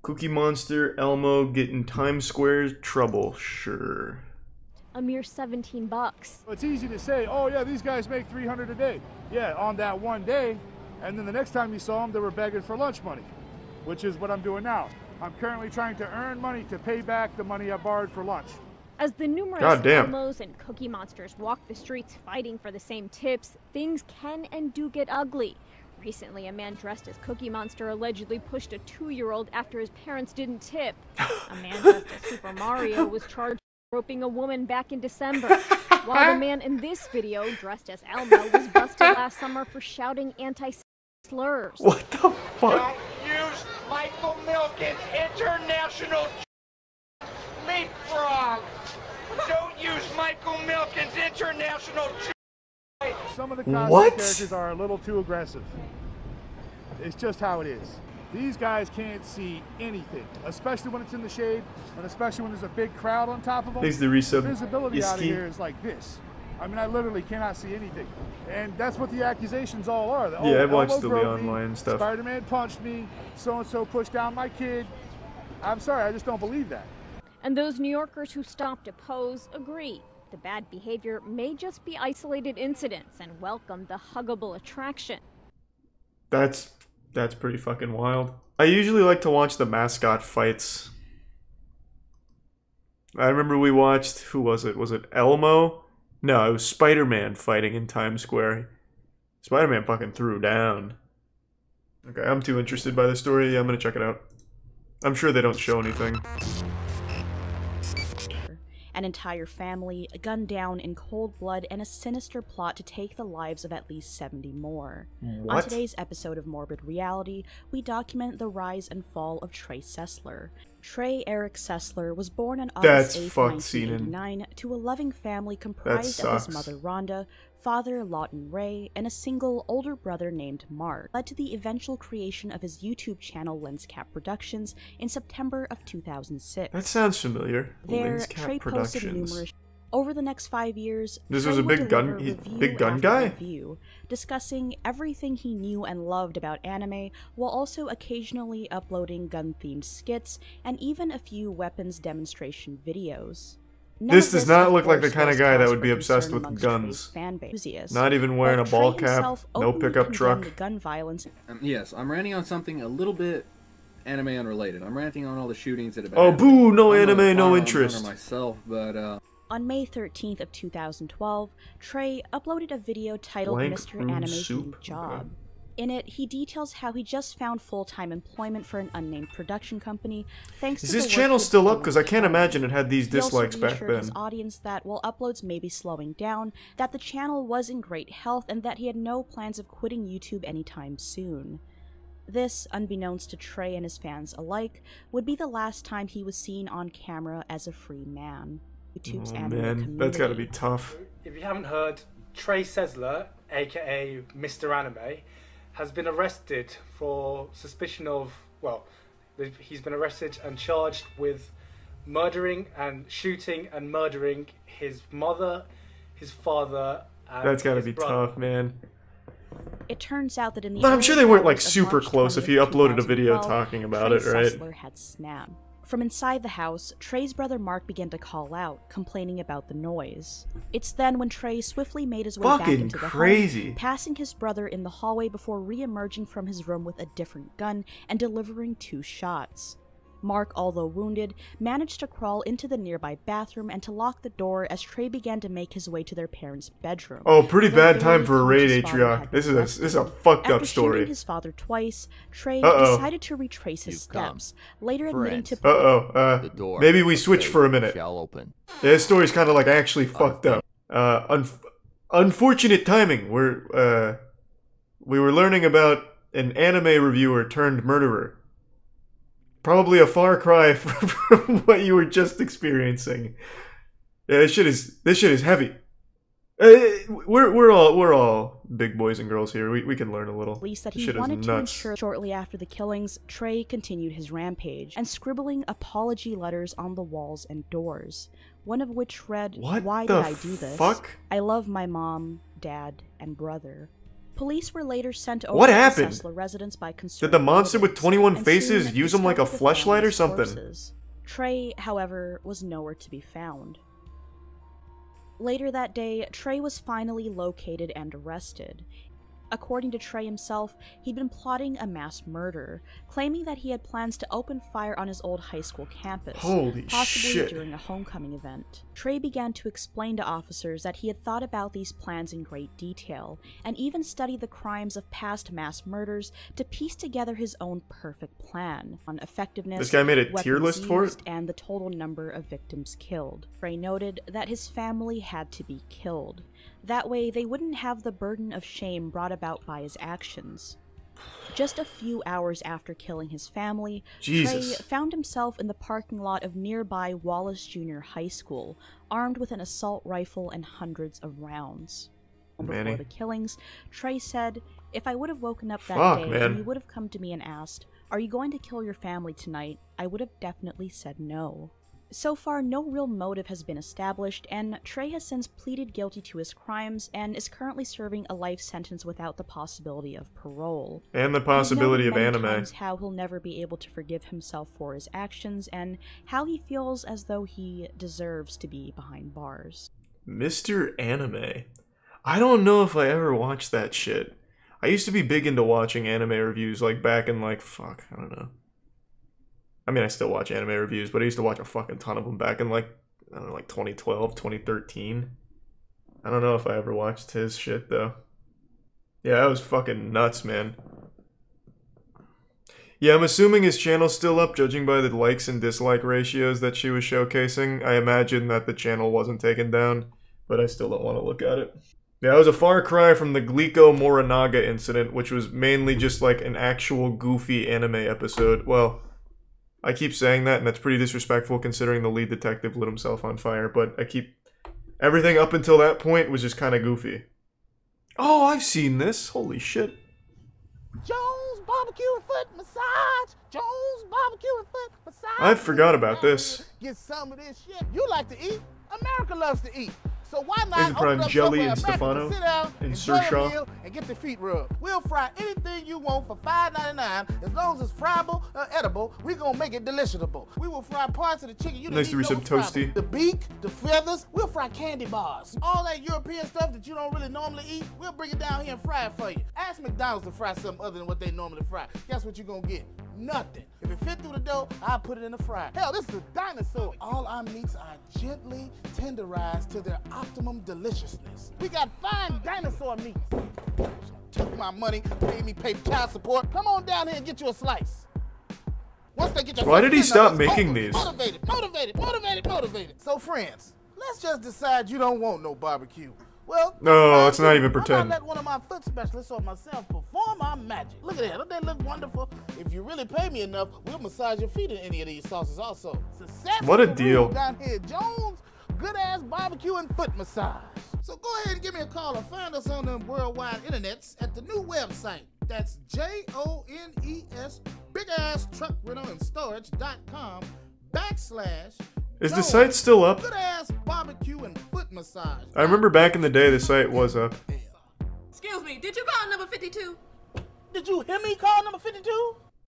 Cookie Monster, Elmo getting Times Square trouble. Sure. A mere 17 bucks. It's easy to say, oh yeah, these guys make 300 a day. Yeah, on that one day. And then the next time you saw them, they were begging for lunch money, which is what I'm doing now. I'm currently trying to earn money to pay back the money I borrowed for lunch. As the numerous Elmos and Cookie Monsters walk the streets fighting for the same tips, things can and do get ugly. Recently, a man dressed as Cookie Monster allegedly pushed a 2-year-old after his parents didn't tip. A man dressed as Super Mario was charged with roping a woman back in December, while the man in this video, dressed as Elmo, was busted last summer for shouting anti-slurs. What the fuck? Don't use Michael Milken's international leapfrog. Don't use Michael Milken's international. Some of the costume characters are a little too aggressive. It's just how it is. These guys can't see anything, especially when it's in the shade, and especially when there's a big crowd on top of them. Thanks the resub. The visibility out of here is like this. I mean, I literally cannot see anything. And that's what the accusations all are. Yeah, I've watched the online stuff. Spider-Man punched me, so-and-so pushed down my kid. I'm sorry, I just don't believe that. And those New Yorkers who stopped to pose agree. The bad behavior may just be isolated incidents and welcome the huggable attraction. That's pretty fucking wild. I usually like to watch the mascot fights. I remember we watched, who was it? Was it Elmo? No, it was Spider-Man fighting in Times Square. Spider-Man fucking threw down. Okay, I'm too interested by the story. Yeah, I'm gonna check it out. I'm sure they don't show anything. An entire family gunned down in cold blood and a sinister plot to take the lives of at least 70 more. What? On today's episode of Morbid Reality, we document the rise and fall of Trey Sessler. Trey Eric Sessler was born on August 8, 1989, to a loving family comprised of his mother Rhonda, father Lawton Ray, and a single older brother named Mark. Led to the eventual creation of his YouTube channel LensCap Productions in September of 2006. That sounds familiar. There, Trey posted numerous. Over the next 5 years, this was a big gun guy? Review, discussing everything he knew and loved about anime, while also occasionally uploading gun-themed skits and even a few weapons demonstration videos. This does not look like the kind of guy that would be obsessed with guns. Not even wearing a ball cap, no pickup truck. Gun violence. Yes, I'm ranting on something a little bit anime unrelated. I'm ranting on all the shootings that have been Oh, boo! No anime, no interest. Myself, but on May 13th of 2012, Trey uploaded a video titled Mr. Anime's New Job. In it, he details how he just found full-time employment for an unnamed production company, thanks to the work. Is his channel still up? Because I can't imagine it had these dislikes back then. He also assured his audience that while uploads may be slowing down, that the channel was in great health and that he had no plans of quitting YouTube anytime soon. This, unbeknownst to Trey and his fans alike, would be the last time he was seen on camera as a free man. YouTube's anime community. That's gotta be tough. If you haven't heard, Trey Sessler, aka Mr. Anime, has been arrested for suspicion of, well, he's been arrested and charged with murdering and shooting and murdering his mother, his father, and that's gotta be brother. Tough, man. It turns out that in the but I'm sure they weren't like super close if he uploaded a video talking about it, right? Sessler had snapped. From inside the house, Trey's brother Mark began to call out, complaining about the noise. It's then when Trey swiftly made his way back into the home, passing his brother in the hallway before re-emerging from his room with a different gun and delivering 2 shots. Mark, although wounded, managed to crawl into the nearby bathroom and to lock the door as Trey began to make his way to their parents' bedroom. Oh, pretty bad time for a raid, Atrioc. This is a fucked up story. After shooting his father twice, Trey decided to retrace his steps, later admitting to maybe we switch for a minute. Yeah, this story's kind of like actually fucked up. Unfortunate timing. We were learning about an anime reviewer turned murderer. Probably a far cry from what you were just experiencing. Yeah, this shit is heavy. We're all big boys and girls here. We can learn a little. At least that he wanted to ensure. Shortly after the killings, Trey continued his rampage and scribbling apology letters on the walls and doors. One of which read, "Why did I do this? I love my mom, dad, and brother." Police were later sent over What to happened? the Sessler residence by concerned Did the monster with relatives, 21 and faces soon use him like a discovered the fleshlight or family's something? corpses. Trey, however, was nowhere to be found. Later that day, Trey was finally located and arrested. According to Trey himself, he'd been plotting a mass murder, claiming that he had plans to open fire on his old high school campus, possibly shit. during a homecoming event. Trey began to explain to officers that he had thought about these plans in great detail, and even studied the crimes of past mass murders to piece together his own perfect plan on effectiveness, This guy made a tier weapons list for it? used, and the total number of victims killed. Trey noted that his family had to be killed. That way, they wouldn't have the burden of shame brought about by his actions. Just a few hours after killing his family, Jesus. Trey found himself in the parking lot of nearby Wallace Junior High School, armed with an assault rifle and hundreds of rounds. Before the killings, Trey said, "If I would have woken up that day and you would have come to me and asked, 'Are you going to kill your family tonight?' I would have definitely said no." So far, no real motive has been established, and Trey has since pleaded guilty to his crimes and is currently serving a life sentence without the possibility of parole. And the possibility of anime. Times how he'll never be able to forgive himself for his actions, and how he feels as though he deserves to be behind bars. Mr. Anime. I don't know if I ever watched that shit. I used to be big into watching anime reviews, like back in I don't know. I mean, I still watch anime reviews, but I used to watch a fucking ton of them back in I don't know, 2012, 2013. I don't know if I ever watched his shit, though. Yeah, that was fucking nuts, man. Yeah, I'm assuming his channel's still up, judging by the likes and dislike ratios that she was showcasing. I imagine that the channel wasn't taken down, but I still don't want to look at it. Yeah, it was a far cry from the Glico-Morinaga Incident, which was mainly just like an actual goofy anime episode. Well, I keep saying that, and that's pretty disrespectful considering the lead detective lit himself on fire, but everything up until that point was just kind of goofy. Oh, I've seen this. Holy shit. Jones barbecue and foot massage. Jones barbecue and foot massage. I forgot about this. Get some of this shit. You like to eat. America loves to eat. So why not Asian Prime open up Jelly somewhere and America Stefano can sit down, and enjoy a Sershaw. meal, and get their feet rubbed. We'll fry anything you want for $5.99. As long as it's friable or edible, we're gonna make it deliciable. We will fry parts of the chicken you Nice to didn't even know be was some toasty. friable. The beak, the feathers, we'll fry candy bars. All that European stuff that you don't really normally eat, we'll bring it down here and fry it for you. Ask McDonald's to fry something other than what they normally fry. Guess what you're gonna get? Nothing. If it fit through the dough, I'll put it in the fryer. Hell, this is a dinosaur. All our meats are gently tenderized to their optimum deliciousness. We got fine dinosaur meats. Took my money, made me pay child support. Come on down here and get you a slice. Once they get your Why did he stop it's making over. these? Motivated. So friends, let's just decide you don't want no barbecue. Well, No, let's not even Why pretend. not let one of my foot specialists or myself perform our magic? Look at that. Don't they look wonderful? If you really pay me enough, we'll massage your feet in any of these sauces also. Success What a is the deal. rule down here, Jones. Good ass barbecue and foot massage. So go ahead and give me a call or find us on the worldwide internets at the new website. That's JONES BigAssTruckRentalAndStorage.com/ Is the site still up? Good ass barbecue and foot massage. I remember back in the day the site was up. Excuse me, did you call number 52? Did you hear me call number 52?